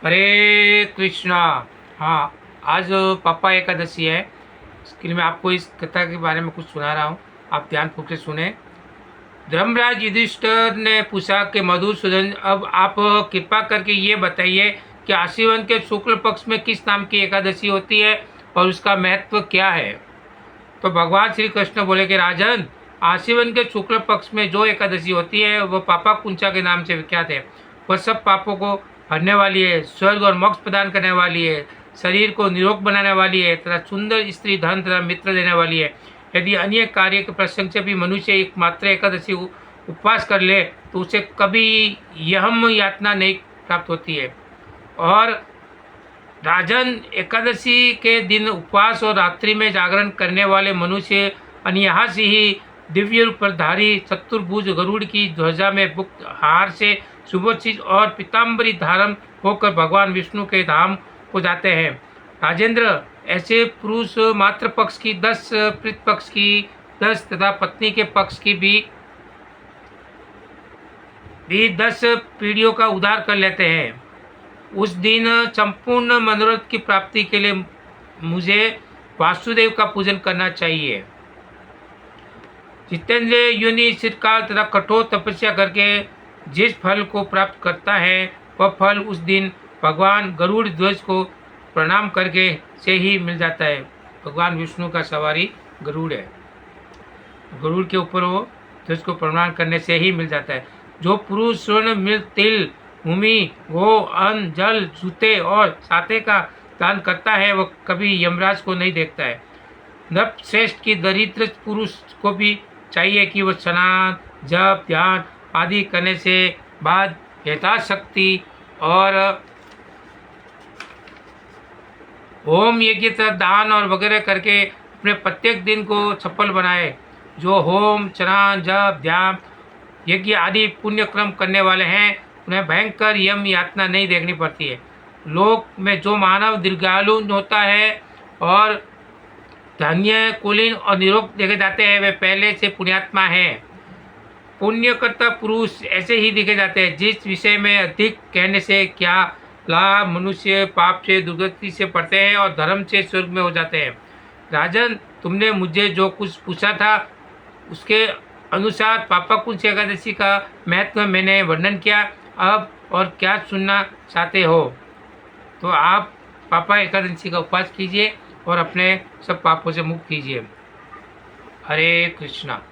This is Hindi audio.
हरे कृष्णा। हाँ, आज पापा एकादशी है। इसके लिए मैं आपको इस कथा के बारे में कुछ सुना रहा हूँ। आप ध्यानपूर्वक से सुने। धर्मराज युधिष्ठिर ने पूछा कि मधुसूदन, अब आप कृपा करके ये बताइए कि आश्विन के शुक्ल पक्ष में किस नाम की एकादशी होती है और उसका महत्व क्या है। तो भगवान श्री कृष्ण बोले कि राजन, आश्विन के शुक्ल पक्ष में जो एकादशी होती है वह पापा कुंचा के नाम से विख्यात है। वह सब पापों को हरने वाली है, स्वर्ग और मोक्ष प्रदान करने वाली है, शरीर को निरोग बनाने वाली है तथा सुंदर स्त्री धन तथा मित्र देने वाली है। यदि अन्य कार्य के प्रसंग से भी मनुष्य एकमात्र एकादशी उपवास कर ले तो उसे कभी यम यातना नहीं प्राप्त होती है। और राजन, एकादशी के दिन उपवास और रात्रि में जागरण करने वाले मनुष्य अनायास ही दिव्य रूपधारी चतुर्भुज गरुड़ की ध्वजा में मुक्त हार से सुभोषित और पीताम्बरी धारण होकर भगवान विष्णु के धाम को जाते हैं। राजेंद्र, ऐसे पुरुष मात्र पक्ष की 10, पितृ पक्ष की 10 तथा पत्नी के पक्ष की भी 10 पीढ़ियों का उद्धार कर लेते हैं। उस दिन संपूर्ण मनोरथ की प्राप्ति के लिए मुझे वासुदेव का पूजन करना चाहिए। जितेंद्र योनि चिरकाल तथा कठोर तपस्या करके जिस फल को प्राप्त करता है वह फल उस दिन भगवान गरुड़ ध्वज को प्रणाम करके से ही मिल जाता है। भगवान विष्णु का सवारी गरुड़ है। गरुड़ के ऊपर वो ध्वज को प्रणाम करने से ही मिल जाता है। जो पुरुष स्वर्ण, मृत, तिल, भूमि, गो, अन्न, जल, जूते और साते का दान करता है वह कभी यमराज को नहीं देखता है। नृप श्रेष्ठ की दरिद्र पुरुष को भी चाहिए कि वह स्नान, जप, ध्यान आदि करने से बाद यथाशक्ति और होम, यज्ञ, दान और वगैरह करके अपने प्रत्येक दिन को सफल बनाए। जो होम, स्नान, जप, ध्यान, यज्ञ आदि पुण्य क्रम करने वाले हैं उन्हें भयंकर यम यातना नहीं देखनी पड़ती है। लोक में जो मानव दीर्घायु होता है और धन्य, कुलीन और निरोग देखे जाते हैं वे पहले से पुण्यात्मा हैं। पुण्यकर्ता पुरुष ऐसे ही देखे जाते हैं। जिस विषय में अधिक कहने से क्या लाभ, मनुष्य पाप से दुर्गति से पड़ते हैं और धर्म से स्वर्ग में हो जाते हैं। राजन, तुमने मुझे जो कुछ पूछा था उसके अनुसार पापा कुंच एकादशी का महत्व मैंने वर्णन किया। अब और क्या सुनना चाहते हो तो आप पापा एकादशी का उपवास कीजिए और अपने सब पापों से मुक्त कीजिए। हरे कृष्णा।